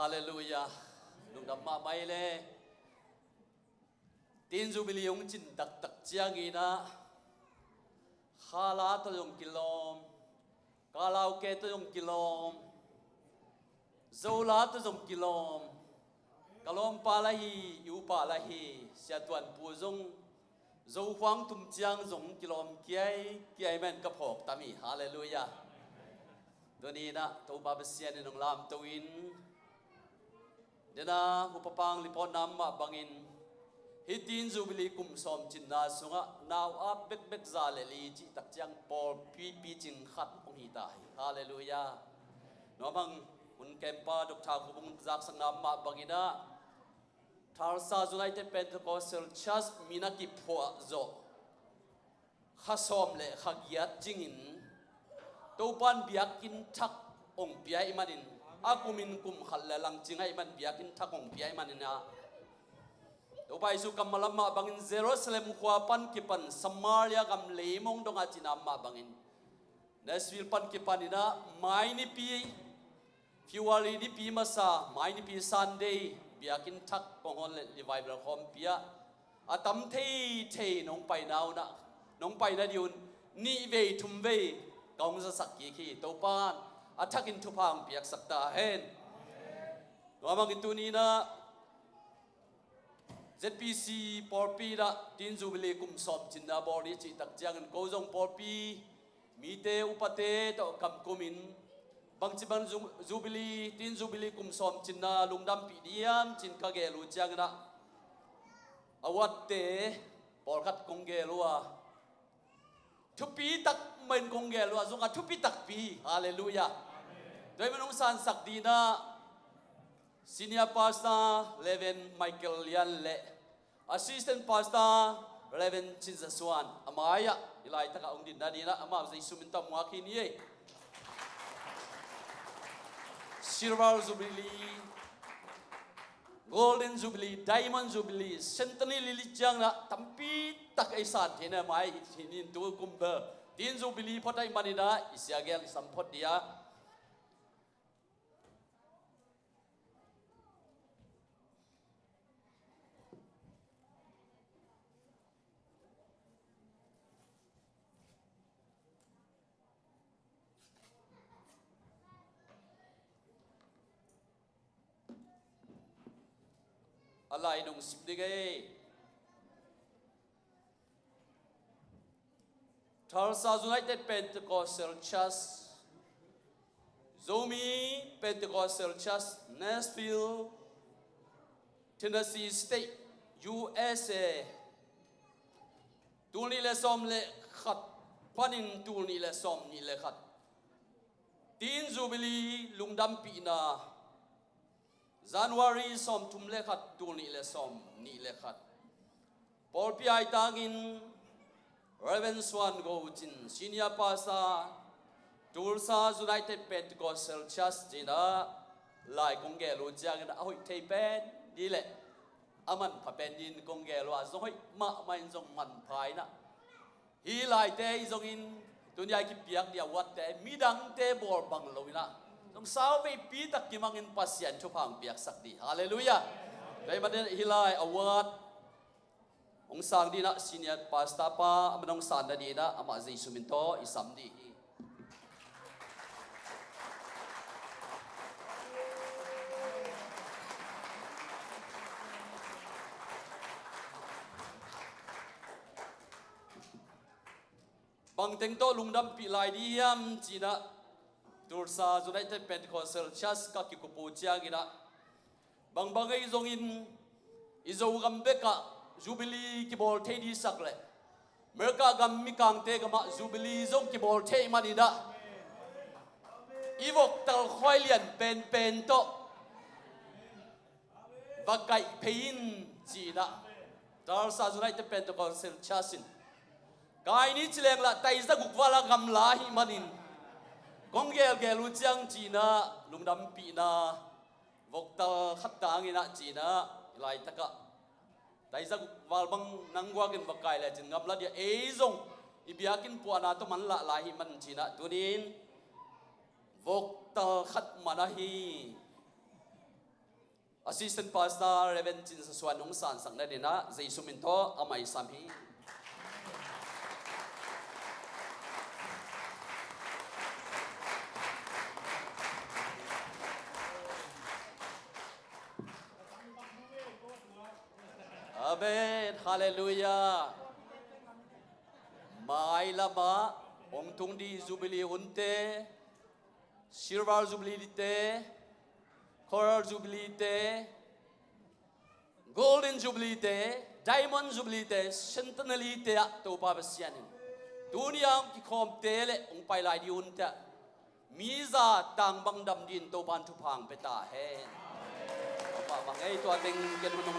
ฮาเลลูยาลุงดำมาไม่เลยตีนจูบิลียงจินตักตักเจียงีนะข้าลาตัวยงกิโลมกาลาวเกตัวยงกิโลมโซลาตัวยงกิโลมกาลอมปาลาฮียูปาลาฮีเสียตวนปูจงโซฮวงตุมเจียงจงกิโลมเกียแมนกระพกตามีฮาเลลูยาตัวนี้นะตัวบาเบเซียนในนองลามตัวอินเดี๋ยวนะหุบปังลิปอนน้ำมาบังอินฮิตินจูบิลีกุมสมจินนาสุงะนาวอับเบกซาเลลีจิตักจังปอลปีจิงขัดองฮิตาฮาเลลูยาน้องบังอุนเกมปาดกทาคุบุงจักสังน้ำมาบังอินะทาร์ซาจุนัยเตเป็นตะโกเซลชัสมินักิพัวโจข้าสมเลข้าเกียรจิงินตัวปันเบียกินทักองเบียอิมันินอากุมินกุมขัดเลลังจิงไอมันเบียกินทักองเบียอิมันินนะตัวไปสู่กัมมาลมาบังอินเยรูซาเล็มขวาปันกิปันสมาเรียกัมเลมงดงอาจินามมาบังอินเนสวิลปันกิปันนี่นะไม่นิปีฟิวารีนิปีมาซาไม่นิปีซันเดย์เบียกินทักกองฮอนเลรีไวเบลคอมเปียอาตัมเทน้องไปนาวนะน้องไปนะดิวนี่เวทุมเวกองจะสักกี่ขี้ตัวปานอาทักอินทุพังเปียกสักตาเห็นว่ามังอินตัวนี้นะ ZPC ปอร์ปีละตินจูบิลีกุมสอบจินนาบอรีจิตักจังโกจงปอร์ปีมีเตอุปเตต่อกับกุมินบางจิบันจูบิลีตินจูบิลีกุมสอบจินนาลุงดำปีเดียมจินกะเกลูจังนะอวัดเตปอร์ขัดกงเกลัวทุปีตักเหมือนกงเกลัวจงอาทุปีตักปีฮาเลลูยาโดยมันองสารสักดีนะซีเนียร์พาสต้าเลเวนไมเคิลยันเล่แอสซิสแตนต์พาสต้าเลเวนชินซาสวานอามายะอิไลตะกะองดินนาดีนะอามาจะสุมินตามวาคินีซิลเวอร์จูบิลีโกลเด้นจูบิลีไดมอนด์จูบิลีเซนตันีลิลิจังนะตัมปีตักไอสันเห็นไหมที่นี่ตัวกุมเบอร์ตินจูบิลีพอได้มานีนะอิสยาเกลสัมพอดียอะไรนุ่งสิบดีเกทาร์ซาจูไนเต็ดเป็นตะโกเซลชัสโซมีเป็นตะโกเซลชัสเนสฟิลเทนเนสซีสเตท USA ตูนี่เลสอมเลขัดพันินตูนี่เลสอมนี่เลขัดตีนจูบิลีลุงดำปีนาJanuary สมทุมเลขัดตูนี่เลสอมนี่เลขัดปอลปีไอตากินเรเวนสวันโกจินซีเนียพาซาตูลซาจูไนเต็ดเป็นตะโกเซลชัสจินะลายกงเกลูจางนะahoyเทเป็นดีเลยอามันพะเป็นดินกงเกลูอาจงให้มาไม่จงมันพายนะฮีลายเตจงอินตุนยากิเปียกเดียววัดเตมีดังเตบอลบังโลวินะต้องสาวไปปีตักกิมังอินปัสยันชุพังเปียกสักดีฮาเลลูยาได้มาเดินฮิลายอวัดองสางดีนะสิเนียปาสตาปามันองสานดีนะอามาเจสุมินโตอิสัมดีบางเต็งโตลุงดำปีลายดียมจีนะตูร์ซาจุดไหนเต็เป็นคอนเสิร์ตชัสกักิคุปูเจียกินะบางไอ้จงอินอิโซกัมเบกะจูบิลีกิบอลเทดีสักเลยเมื่อกกัมมิกังเตกมาจูบิลีจงกิบอลเทมันนี่นะอีวกตัลคอยเลียนเป็นโตบักไก่เพยินจีนะตูร์ซาจุดไหนเต็เป็นคอนเสิร์ตชัสกายนี้เฉลียงละแต่จะกุกวาลากำลาหิมันินกงเกลลูจังจีน่าลุงดำปีน่าวกตาขัดตางินะจีน่าไล่ตะกะแต่จะกุกวาลบังนังวากินบักไก่เลยจินงับละเดียเอซงอิบยากินปัวนาตัวมันละลาหิมันจีน่าตัวนี้วกตาขัดมานะฮี Assistant Pastor Reverend Chin Saswan Ung San Sang Nadina Jaisu Minto Amai Samhi. Amen. Hallelujah. Mai lama Om Tung di Jubilee Unte Silver Jubilee te Coral Jubilee te Golden Jubilee te Diamond Jubilee te Centenary te to pa basianin Dunia ki kom te le ong pai lai di unte Miza tang bang dam din to ban tu pang peta hen Apa mangai to ateng gen hunong